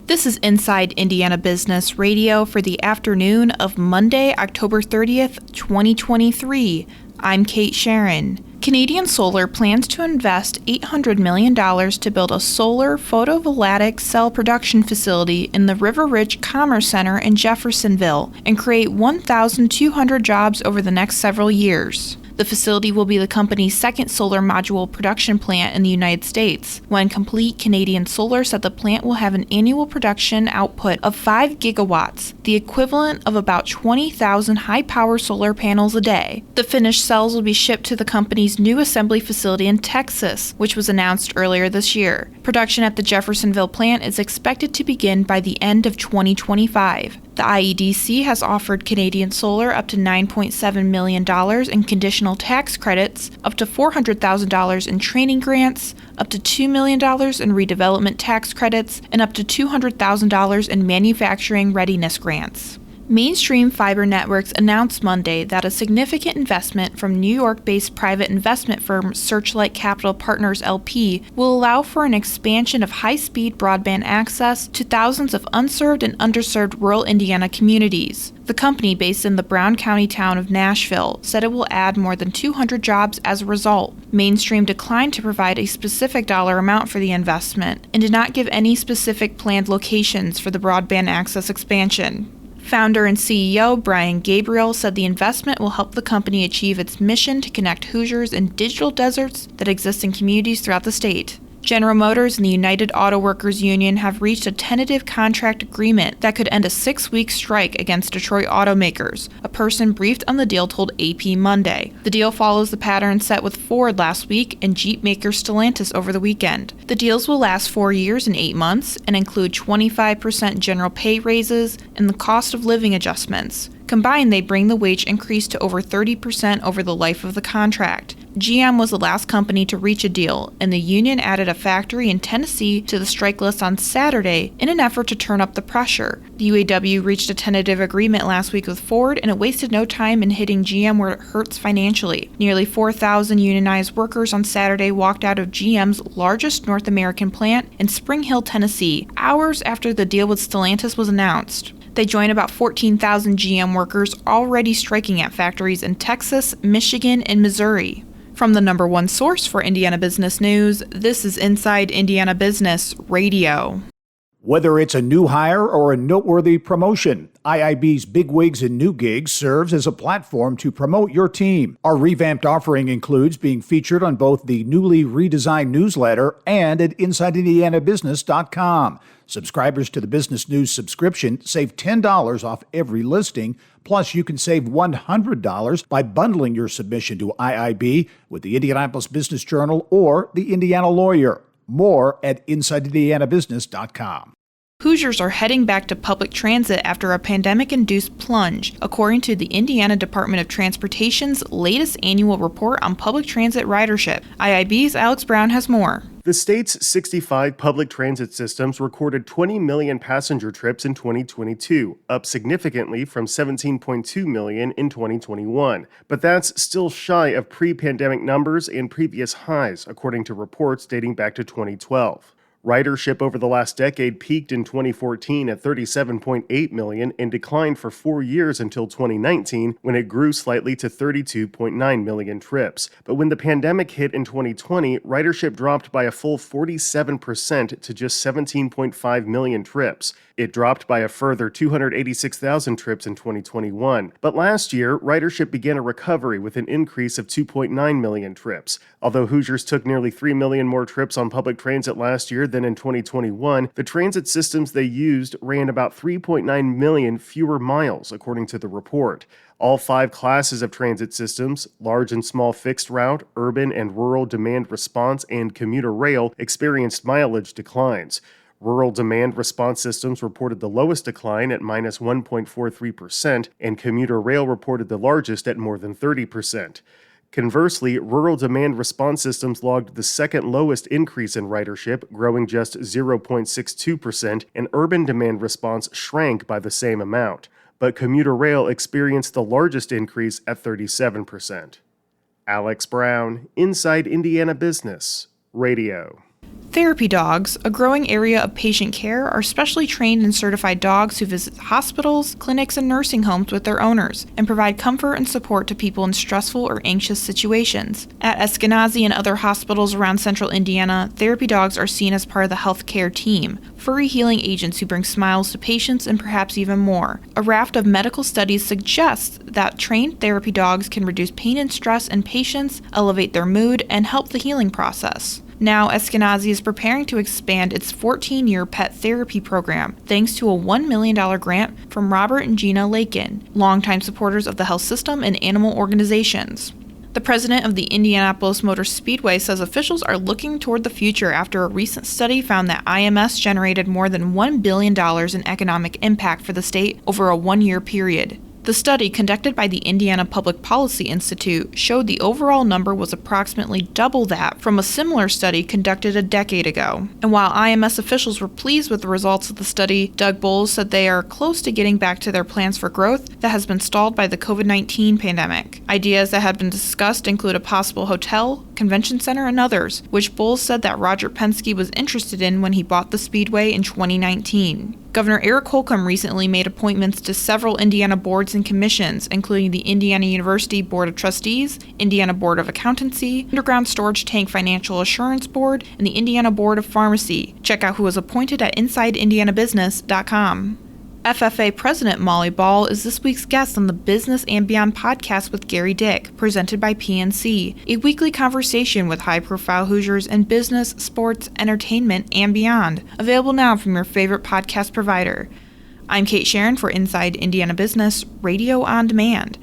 This is Inside Indiana Business Radio for the afternoon of Monday, October 30th, 2023. I'm Kate Sharon. Canadian Solar plans to invest $800 million to build a solar photovoltaic cell production facility in the River Ridge Commerce Center in Jeffersonville and create 1,200 jobs over the next several years. The facility will be the company's second solar module production plant in the United States. When complete, Canadian Solar said the plant will have an annual production output of 5 gigawatts, the equivalent of about 20,000 high-power solar panels a day. The finished cells will be shipped to the company's new assembly facility in Texas, which was announced earlier this year. Production at the Jeffersonville plant is expected to begin by the end of 2025. The IEDC has offered Canadian Solar up to $9.7 million in conditional tax credits, up to $400,000 in training grants, up to $2 million in redevelopment tax credits, and up to $200,000 in manufacturing readiness grants. Mainstream Fiber Networks announced Monday that a significant investment from New York-based private investment firm Searchlight Capital Partners LP will allow for an expansion of high-speed broadband access to thousands of unserved and underserved rural Indiana communities. The company, based in the Brown County town of Nashville, said it will add more than 200 jobs as a result. Mainstream declined to provide a specific dollar amount for the investment and did not give any specific planned locations for the broadband access expansion. Founder and CEO Brian Gabriel said the investment will help the company achieve its mission to connect Hoosiers in digital deserts that exist in communities throughout the state. General Motors and the United Auto Workers Union have reached a tentative contract agreement that could end a 6-week strike against Detroit automakers, a person briefed on the deal told AP Monday. The deal follows the pattern set with Ford last week and Jeep maker Stellantis over the weekend. The deals will last 4 years and 8 months and include 25% general pay raises and the cost of living adjustments. Combined, they bring the wage increase to over 30% over the life of the contract. GM was the last company to reach a deal, and the union added a factory in Tennessee to the strike list on Saturday in an effort to turn up the pressure. The UAW reached a tentative agreement last week with Ford, and it wasted no time in hitting GM where it hurts financially. Nearly 4,000 unionized workers on Saturday walked out of GM's largest North American plant in Spring Hill, Tennessee, hours after the deal with Stellantis was announced. They join about 14,000 GM workers already striking at factories in Texas, Michigan, and Missouri. From the number one source for Indiana business news, this is Inside Indiana Business Radio. Whether it's a new hire or a noteworthy promotion, IIB's Bigwigs and New Gigs serves as a platform to promote your team. Our revamped offering includes being featured on both the newly redesigned newsletter and at InsideIndianaBusiness.com. Subscribers to the Business News subscription save $10 off every listing. Plus, you can save $100 by bundling your submission to IIB with the Indianapolis Business Journal or the Indiana Lawyer. More at InsideIndianaBusiness.com. Hoosiers are heading back to public transit after a pandemic-induced plunge, according to the Indiana Department of Transportation's latest annual report on public transit ridership. IIB's Alex Brown has more. The state's 65 public transit systems recorded 20 million passenger trips in 2022, up significantly from 17.2 million in 2021. But that's still shy of pre-pandemic numbers and previous highs, according to reports dating back to 2012. Ridership over the last decade peaked in 2014 at 37.8 million and declined for 4 years until 2019, when it grew slightly to 32.9 million trips. But when the pandemic hit in 2020, ridership dropped by a full 47% to just 17.5 million trips. It dropped by a further 286,000 trips in 2021. But last year, ridership began a recovery with an increase of 2.9 million trips. Although Hoosiers took nearly 3 million more trips on public transit last year than in 2021, the transit systems they used ran about 3.9 million fewer miles, according to the report. All 5 classes of transit systems, large and small fixed route, urban and rural demand response, and commuter rail, experienced mileage declines. Rural demand response systems reported the lowest decline at minus 1.43%, and commuter rail reported the largest at more than 30%. Conversely, rural demand response systems logged the second lowest increase in ridership, growing just 0.62%, and urban demand response shrank by the same amount. But commuter rail experienced the largest increase at 37%. Alex Brown, Inside Indiana Business Radio. Therapy dogs, a growing area of patient care, are specially trained and certified dogs who visit hospitals, clinics, and nursing homes with their owners and provide comfort and support to people in stressful or anxious situations. At Eskenazi and other hospitals around central Indiana, therapy dogs are seen as part of the healthcare team, furry healing agents who bring smiles to patients and perhaps even more. A raft of medical studies suggests that trained therapy dogs can reduce pain and stress in patients, elevate their mood, and help the healing process. Now, Eskenazi is preparing to expand its 14-year pet therapy program thanks to a $1 million grant from Robert and Gina Lakin, longtime supporters of the health system and animal organizations. The president of the Indianapolis Motor Speedway says officials are looking toward the future after a recent study found that IMS generated more than $1 billion in economic impact for the state over a one-year period. The study, conducted by the Indiana Public Policy Institute, showed the overall number was approximately double that from a similar study conducted a decade ago. And while IMS officials were pleased with the results of the study, Doug Bowles said they are close to getting back to their plans for growth that has been stalled by the COVID-19 pandemic. Ideas that had been discussed include a possible hotel, convention center, and others, which Bowles said that Roger Penske was interested in when he bought the Speedway in 2019. Governor Eric Holcomb recently made appointments to several Indiana boards and commissions, including the Indiana University Board of Trustees, Indiana Board of Accountancy, Underground Storage Tank Financial Assurance Board, and the Indiana Board of Pharmacy. Check out who was appointed at InsideIndianaBusiness.com. FFA President Molly Ball is this week's guest on the Business and Beyond podcast with Gary Dick, presented by PNC, a weekly conversation with high-profile Hoosiers in business, sports, entertainment, and beyond. Available now from your favorite podcast provider. I'm Kate Sharon for Inside Indiana Business, Radio on Demand.